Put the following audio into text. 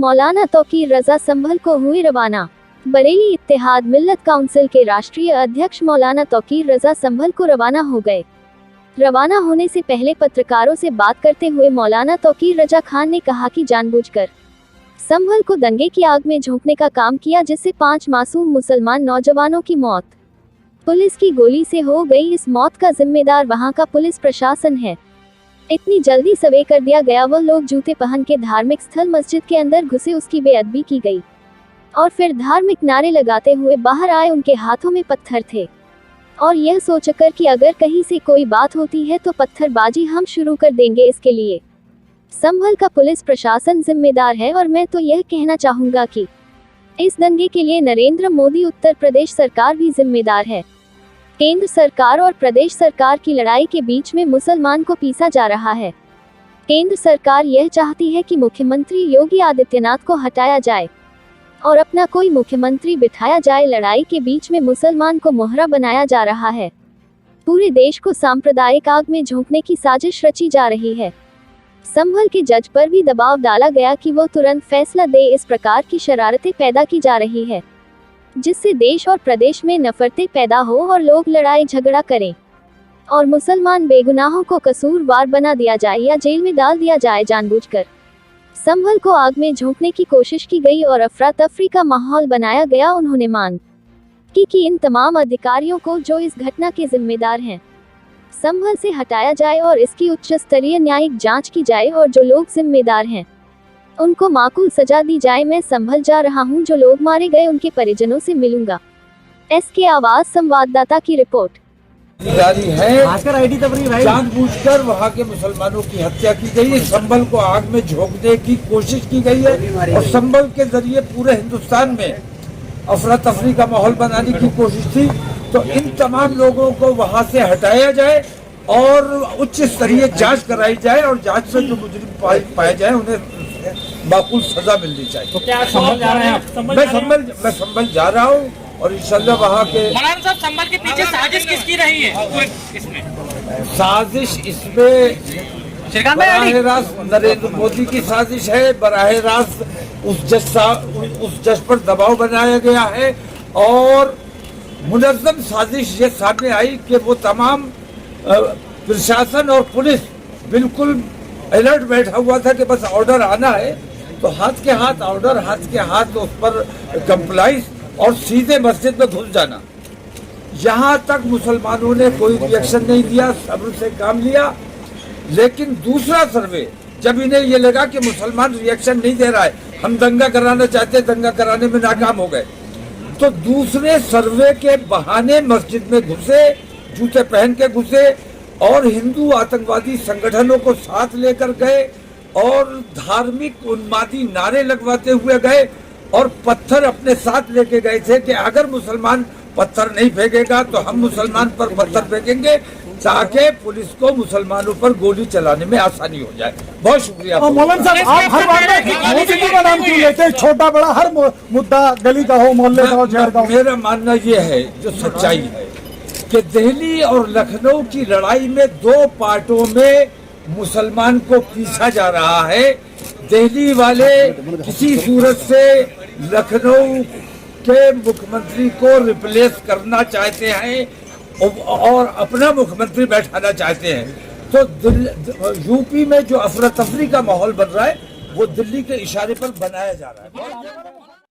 मौलाना तौकीर रजा संभल को हुए रवाना। बरेली इत्तेहाद मिल्लत काउंसिल के राष्ट्रीय अध्यक्ष मौलाना तौकीर रजा संभल को रवाना हो गए। रवाना होने से पहले पत्रकारों से बात करते हुए मौलाना तौकीर रजा खान ने कहा कि जानबूझकर संभल को दंगे की आग में झोंकने का काम किया, जिससे 5 मासूम मुसलमान नौजवानों की मौत पुलिस की गोली से हो गई। इस मौत का जिम्मेदार वहां का पुलिस प्रशासन है। इतनी जल्दी सर्वे कर दिया गया। वो लोग जूते पहन के धार्मिक स्थल मस्जिद के अंदर घुसे, उसकी बेअदबी की गई और फिर धार्मिक नारे लगाते हुए बाहर आए। उनके हाथों में पत्थर थे और यह सोचकर कि अगर कहीं से कोई बात होती है तो पत्थरबाजी हम शुरू कर देंगे। इसके लिए संभल का पुलिस प्रशासन जिम्मेदार है और मैं तो यह कहना चाहूंगा कि इस दंगे के लिए नरेंद्र मोदी उत्तर प्रदेश सरकार भी जिम्मेदार है। केंद्र सरकार और प्रदेश सरकार की लड़ाई के बीच में मुसलमान को पीसा जा रहा है। केंद्र सरकार यह चाहती है कि मुख्यमंत्री योगी आदित्यनाथ को हटाया जाए और अपना कोई मुख्यमंत्री बिठाया जाए। लड़ाई के बीच में मुसलमान को मोहरा बनाया जा रहा है। पूरे देश को सांप्रदायिक आग में झोंकने की साजिश रची जा रही है। संभल के जज पर भी दबाव डाला गया कि वो तुरंत फैसला दे। इस प्रकार की शरारतें पैदा की जा रही है जिससे देश और प्रदेश में नफरतें पैदा हो और लोग लड़ाई झगड़ा करें और मुसलमान बेगुनाहों को कसूरवार बना दिया जाए या जेल में डाल दिया जाए। जानबूझकर संभल को आग में झोंकने की कोशिश की गई और अफरा तफरी का माहौल बनाया गया। उन्होंने मांग की कि इन तमाम अधिकारियों को जो इस घटना के जिम्मेदार हैं संभल से हटाया जाए और इसकी उच्च स्तरीय न्यायिक जांच की जाए और जो लोग जिम्मेदार हैं उनको माकूल सजा दी जाए। मैं संभल जा रहा हूं, जो लोग मारे गए उनके परिजनों से मिलूंगा। SK आवाज संवाददाता की रिपोर्ट। जारी है, जानबूझकर वहाँ के मुसलमानों की हत्या की गई है। संभल को आग में झोंकने की कोशिश की गई है और संभल के जरिए पूरे हिंदुस्तान में अफरा तफरी का माहौल बनाने की कोशिश थी। तो इन तमाम लोगों को वहाँ से हटाया जाए और उच्च स्तरीय जांच कराई जाए और जांच में जो मुजरिम पाए जाए उन्हें माकूल सजा मिलनी चाहिए। तो क्या संभल जा रहे हैं आप? मैं संभल जा रहा हूँ और इंशाल्लाह वहाँ के मौलाना साहब संभल के पीछे साजिश किसकी रही है? इसमें साजिश इसमें बराह रास्त नरेंद्र मोदी की साजिश है। बराह रास्त उस जज पर दबाव बनाया गया है और मुनज़्ज़म साजिश ये सामने आई कि वो तमाम प्रशासन और पुलिस बिल्कुल अलर्ट बैठा हुआ था कि बस ऑर्डर आना है तो हाथ के हाथ ऑर्डर, हाथ के हाथ उस पर कंप्लाइंस और सीधे मस्जिद में घुस जाना। यहाँ तक मुसलमानों ने कोई रिएक्शन नहीं दिया, सब्र से काम लिया। लेकिन दूसरा सर्वे जब इन्हें ये लगा कि मुसलमान रिएक्शन नहीं दे रहा है, हम दंगा कराना चाहते, दंगा कराने में नाकाम हो गए, तो दूसरे सर्वे के बहाने मस्जिद में घुसे, जूते पहन के घुसे और हिंदू आतंकवादी संगठनों को साथ लेकर गए और धार्मिक उन्मादी नारे लगवाते हुए गए और पत्थर अपने साथ लेके गए थे कि अगर मुसलमान पत्थर नहीं फेंकेगा तो हम मुसलमान पर पत्थर फेंकेंगे ताकि पुलिस को मुसलमानों पर गोली चलाने में आसानी हो जाए। बहुत शुक्रिया। मौलाना साहब, आप हर बार मोदी जी का नाम क्यों लेते हैं? छोटा बड़ा हर मुद्दा, गली का हो, मोहल्ले का हो, शहर का हो। मेरा मानना ये है, जो सच्चाई है कि दिल्ली और लखनऊ की लड़ाई में 2 पार्टों में मुसलमान को पीसा जा रहा है। दिल्ली वाले किसी सूरत से लखनऊ के मुख्यमंत्री को रिप्लेस करना चाहते हैं और अपना मुख्यमंत्री बैठाना चाहते हैं। तो यूपी में जो अफरा तफरी का माहौल बन रहा है वो दिल्ली के इशारे पर बनाया जा रहा है।